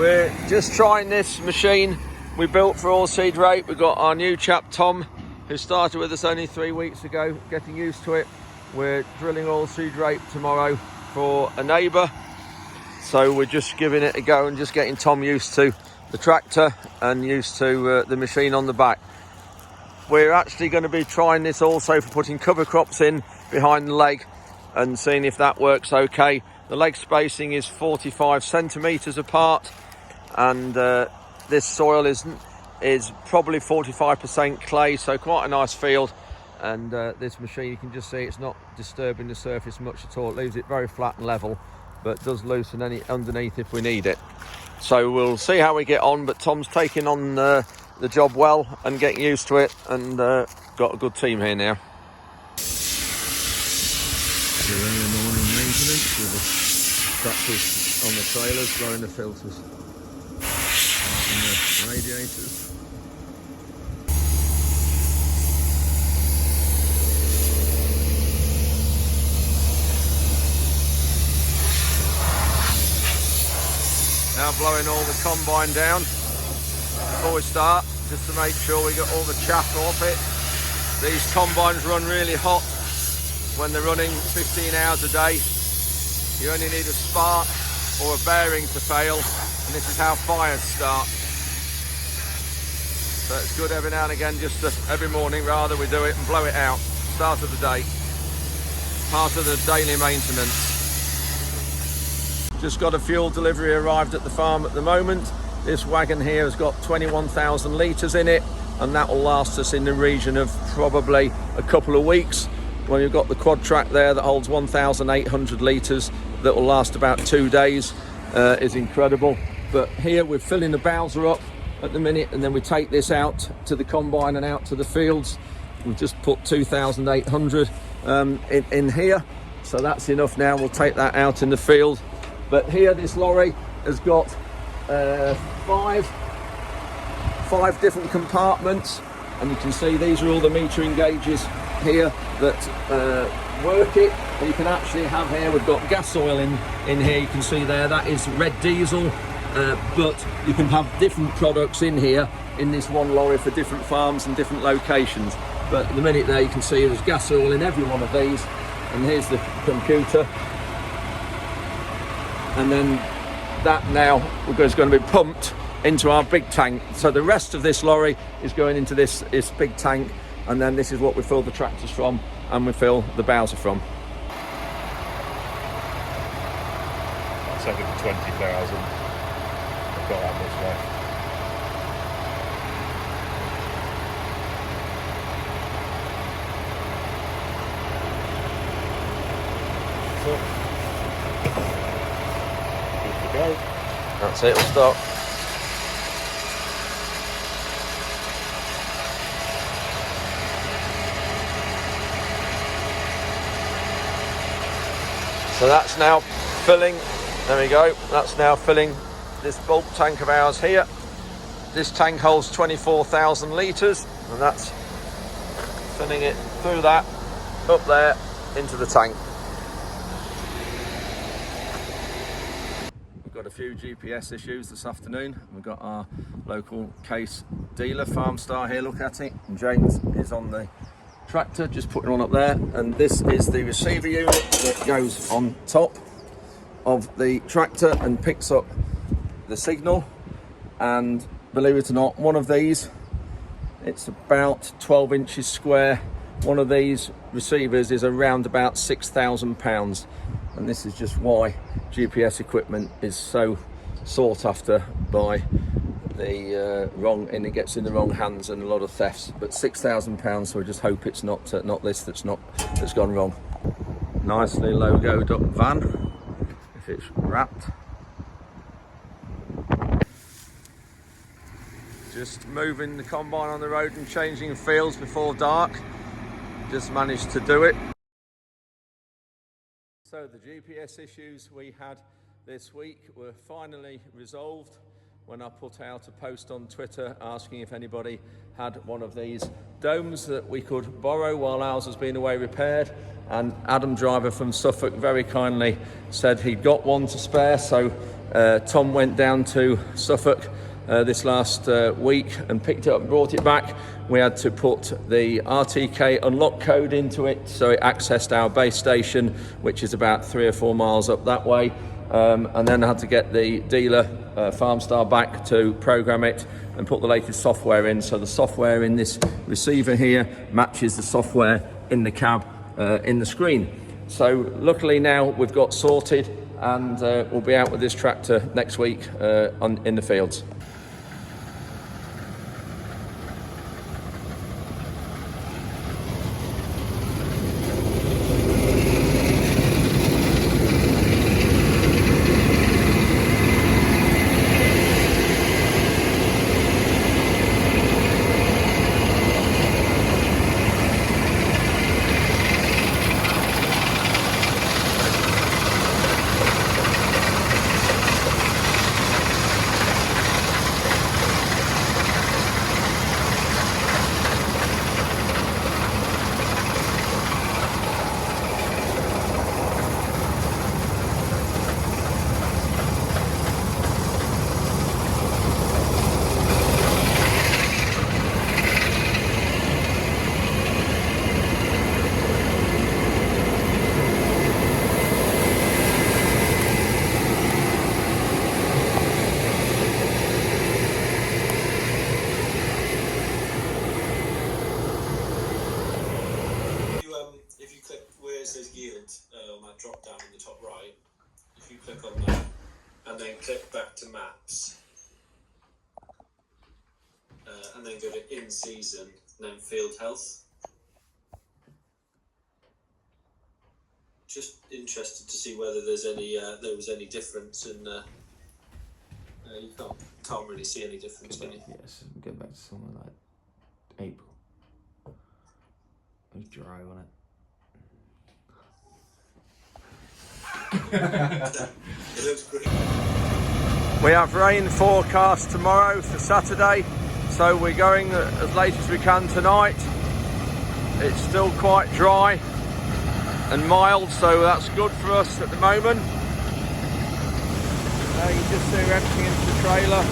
We're just trying this machine we built for oilseed rape. We've got our new chap Tom, who started with us only 3 weeks ago, getting used to it. We're drilling oilseed rape tomorrow for a neighbour, so we're just giving it a go and just getting Tom used to the tractor and used to the machine on the back. We're actually going to be trying this also for putting cover crops in behind the leg and seeing if that works okay. The leg spacing is 45 centimetres apart, and this soil is probably 45% clay, so quite a nice field. And this machine, you can just see it's not disturbing the surface much at all. It leaves it very flat and level, but does loosen any underneath if we need it. So we'll see how we get on, but Tom's taking on the job well and getting used to it, and got a good team here now. Early morning maintenance with the tractors on the trailers, blowing the filters and the radiators. Now blowing all the combine down before we start, just to make sure we get all the chaff off it. These combines run really hot when they're running 15 hours a day. You only need a spark or a bearing to fail, and this is how fires start. So it's good every now and again, just every morning rather, we do it and blow it out. Start of the day. Part of the daily maintenance. Just got a fuel delivery arrived at the farm at the moment. This wagon here has got 21,000 litres in it, and that will last us in the region of probably a couple of weeks. When you've got the Quadtrac there that holds 1,800 litres, that will last about 2 days, is incredible. But here we're filling the bowser up at the minute, and then we take this out to the combine and out to the fields. We've just put 2,800 in here, so that's enough now. We'll take that out in the field. But here this lorry has got five different compartments, and you can see these are all the metering gauges here that work it. And you can actually have here, we've got gas oil in here, you can see there, that is red diesel, but you can have different products in here in this one lorry for different farms and different locations. But at the minute there you can see there's gas oil in every one of these, and here's the computer. And then that now is going to be pumped into our big tank. So the rest of this lorry is going into this big tank, and then this is what we fill the tractors from and we fill the bowser from. That's over 20,000. I've got that much left. Go. That's it, we'll start. So that's now filling, there we go, that's now filling this bulk tank of ours here. This tank holds 24,000 litres, and that's filling it through that, up there, into the tank. Got a few GPS issues this afternoon. We've got our local case dealer, Farmstar, here, look at it. And James is on the tractor, just putting one up there. And this is the receiver unit that goes on top of the tractor and picks up the signal. And believe it or not, one of these, it's about 12 inches square. One of these receivers is around about £6,000. And this is just why GPS equipment is so sought after by the and it gets in the wrong hands and a lot of thefts. But £6,000, so I just hope it's not this that's gone wrong. Nicely logoed up van, if it's wrapped. Just moving the combine on the road and changing fields before dark. Just managed to do it. So the GPS issues we had this week were finally resolved when I put out a post on Twitter asking if anybody had one of these domes that we could borrow while ours has been away repaired. And Adam Driver from Suffolk very kindly said he'd got one to spare, so Tom went down to Suffolk this last week and picked it up and brought it back. We had to put the RTK unlock code into it so it accessed our base station, which is about 3 or 4 miles up that way. And then I had to get the dealer Farmstar back to program it and put the latest software in. So the software in this receiver here matches the software in the cab in the screen. So luckily now we've got sorted, and we'll be out with this tractor next week in the fields. On that drop down in the top right, if you click on that and then click back to maps and then go to in season and then field health. Just interested to see whether there's any there was any difference in you can't really see any difference, can you? Yes, go back to somewhere like April. It was dry, wasn't it? It looks great. We have rain forecast tomorrow for Saturday, so we're going as late as we can tonight. It's still quite dry and mild, so that's good for us at the moment. You can just see we're emptying into the trailer.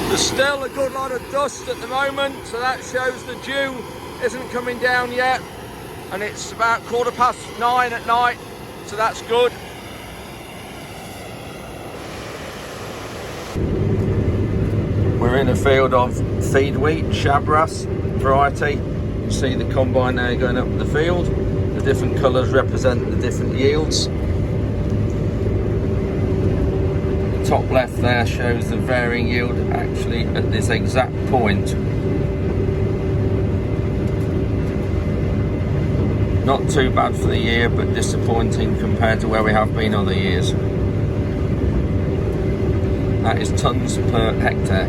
There's still a good lot of dust at the moment, so that shows the dew isn't coming down yet, and it's about 9:15 at night, so that's good. We're in a field of feed wheat, Shabras variety. You see the combine there going up the field. The different colours represent the different yields. Top left there shows the varying yield actually at this exact point. Not too bad for the year, but disappointing compared to where we have been other years. That is tonnes per hectare.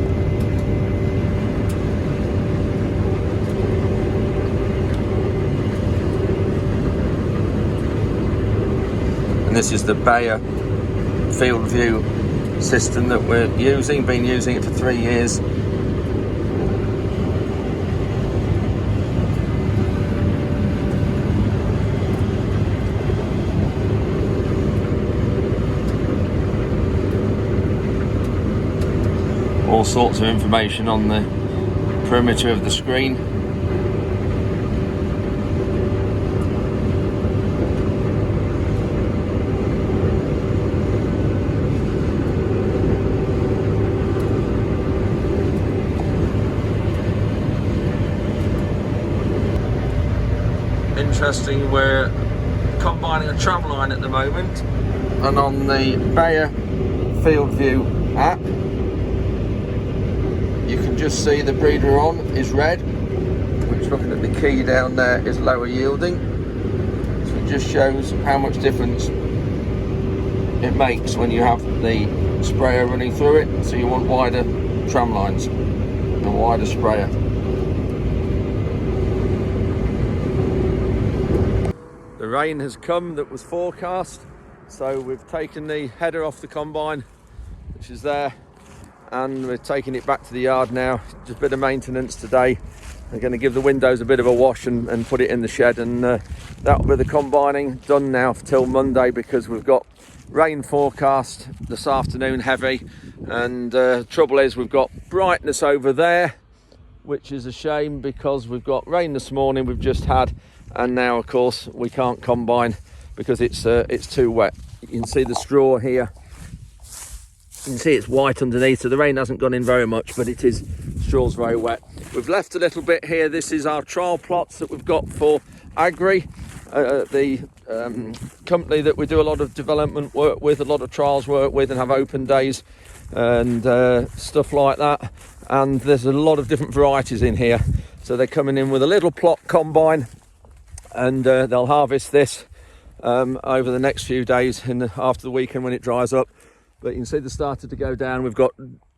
And this is the Bayer FieldView system that we're using, been using it for 3 years. All sorts of information on the perimeter of the screen. Interesting, we're combining a tram line at the moment, and on the Bayer FieldView app you can just see the breeder on is red, which, looking at the key down there, is lower yielding. So we just shows how much difference it makes when you have the sprayer running through it. So you want wider tram lines and a wider sprayer. The rain has come that was forecast, so we've taken the header off the combine, which is there, and we're taking it back to the yard now. Just a bit of maintenance today. We're going to give the windows a bit of a wash and put it in the shed, and that'll be the combining done now till Monday, because we've got rain forecast this afternoon, heavy, and trouble is we've got brightness over there, which is a shame because we've got rain this morning we've just had, and now of course we can't combine because it's too wet. You can see the straw here. You can see it's white underneath, so the rain hasn't gone in very much, but it is, straw's very wet. We've left a little bit here. This is our trial plots that we've got for Agri, the company that we do a lot of development work with, a lot of trials work with, and have open days and stuff like that. And there's a lot of different varieties in here. So they're coming in with a little plot combine, and they'll harvest this over the next few days after the weekend when it dries up. But you can see they started to go down. We've got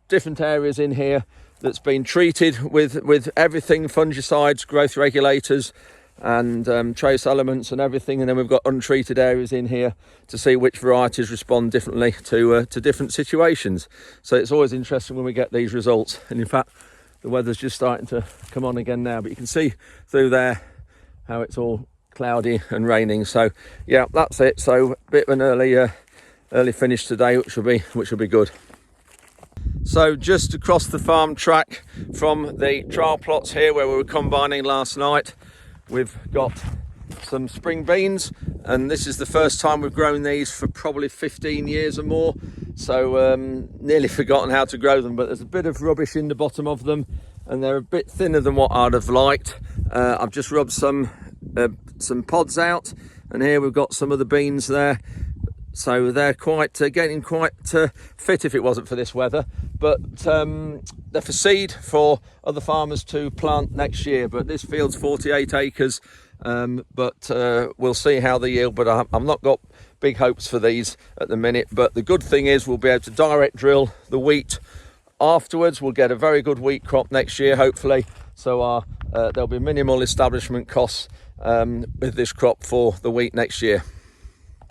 different areas in here that's been treated with everything, fungicides, growth regulators, and trace elements and everything. And then we've got untreated areas in here to see which varieties respond differently to different situations. So it's always interesting when we get these results. And in fact, the weather's just starting to come on again now, but you can see through there how it's all cloudy and raining. So yeah, that's it. So a bit of an early finish today, which will be good. So just across the farm track from the trial plots here where we were combining last night, we've got some spring beans, and this is the first time we've grown these for probably 15 years or more. So nearly forgotten how to grow them, but there's a bit of rubbish in the bottom of them, and they're a bit thinner than what I'd have liked. I've just rubbed some pods out, and here we've got some of the beans there. So they're getting quite fit if it wasn't for this weather. But they're for seed for other farmers to plant next year. But this field's 48 acres. But we'll see how they yield. But I've not got big hopes for these at the minute. But the good thing is we'll be able to direct drill the wheat afterwards. We'll get a very good wheat crop next year, hopefully. So there'll be minimal establishment costs with this crop for the wheat next year.